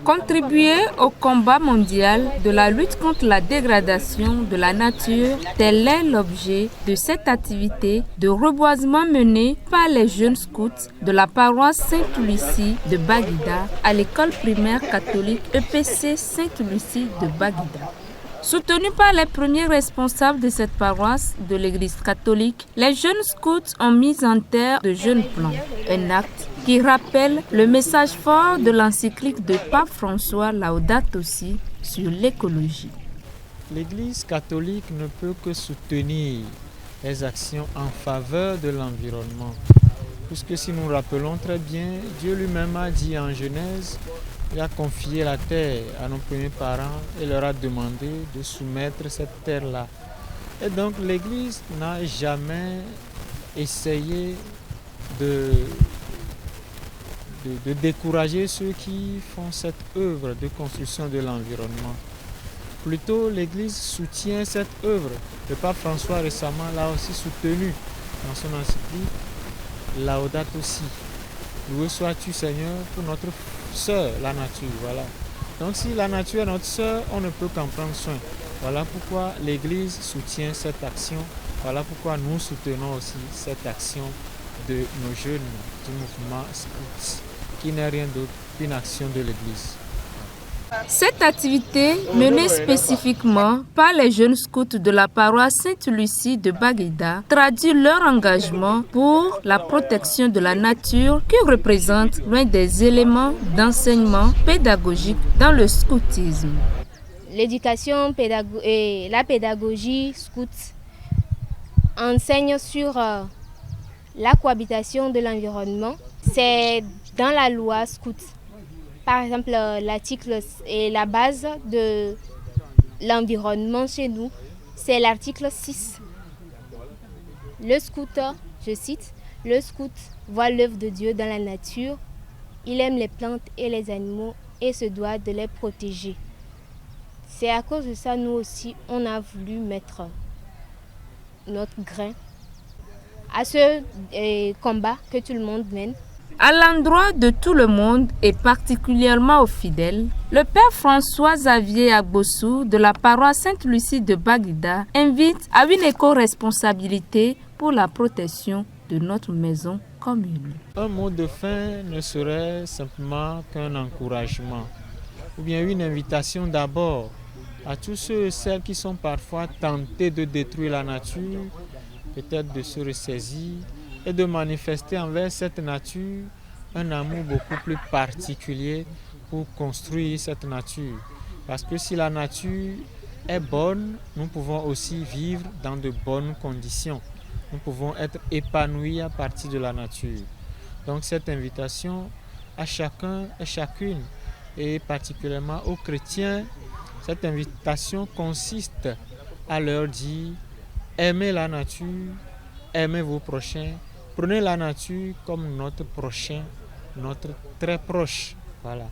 Contribuer au combat mondial de la lutte contre la dégradation de la nature, tel est l'objet de cette activité de reboisement menée par les jeunes scouts de la paroisse Sainte-Lucie de Baguida à l'école primaire catholique EPC Sainte-Lucie de Baguida. Soutenus par les premiers responsables de cette paroisse de l'Église catholique, les jeunes scouts ont mis en terre de jeunes plants, un acte qui rappelle le message fort de l'encyclique de Pape François Laudato Si sur l'écologie. L'Église catholique ne peut que soutenir les actions en faveur de l'environnement, puisque si nous rappelons très bien, Dieu lui-même a dit en Genèse, il a confié la terre à nos premiers parents et leur a demandé de soumettre cette terre-là. Et donc l'Église n'a jamais essayé de décourager ceux qui font cette œuvre de construction de l'environnement. Plutôt, l'Église soutient cette œuvre. Le pape François récemment l'a aussi soutenu dans son encyclique Laudato Si. Loué sois-tu Seigneur pour notre sœur, la nature. Voilà. Donc si la nature est notre sœur, on ne peut qu'en prendre soin. Voilà pourquoi l'Église soutient cette action. Voilà pourquoi nous soutenons aussi cette action de nos jeunes du mouvement Scouts, qui n'est rien d'autre qu'une action de l'Église. Cette activité, menée spécifiquement par les jeunes scouts de la paroisse Sainte-Lucie de Baguida, traduit leur engagement pour la protection de la nature qui représente l'un des éléments d'enseignement pédagogique dans le scoutisme. L'éducation et la pédagogie scout enseigne sur la cohabitation de l'environnement. C'est dans la loi scout. Par exemple, l'article et la base de l'environnement chez nous, c'est l'article 6. Le scout, je cite, le scout voit l'œuvre de Dieu dans la nature. Il aime les plantes et les animaux et se doit de les protéger. C'est à cause de ça, nous aussi, on a voulu mettre notre grain à ce combat que tout le monde mène. À l'endroit de tout le monde et particulièrement aux fidèles, le père François Xavier Agbossou de la paroisse Sainte-Lucie de Baguida invite à une éco-responsabilité pour la protection de notre maison commune. Un mot de fin ne serait simplement qu'un encouragement ou bien une invitation d'abord à tous ceux et celles qui sont parfois tentés de détruire la nature, peut-être de se ressaisir et de manifester envers cette nature un amour beaucoup plus particulier pour construire cette nature. Parce que si la nature est bonne, nous pouvons aussi vivre dans de bonnes conditions. Nous pouvons être épanouis à partir de la nature. Donc cette invitation à chacun et chacune, et particulièrement aux chrétiens, cette invitation consiste à leur dire « Aimez la nature, aimez vos prochains, prenez la nature comme notre prochain, notre très proche. » Voilà.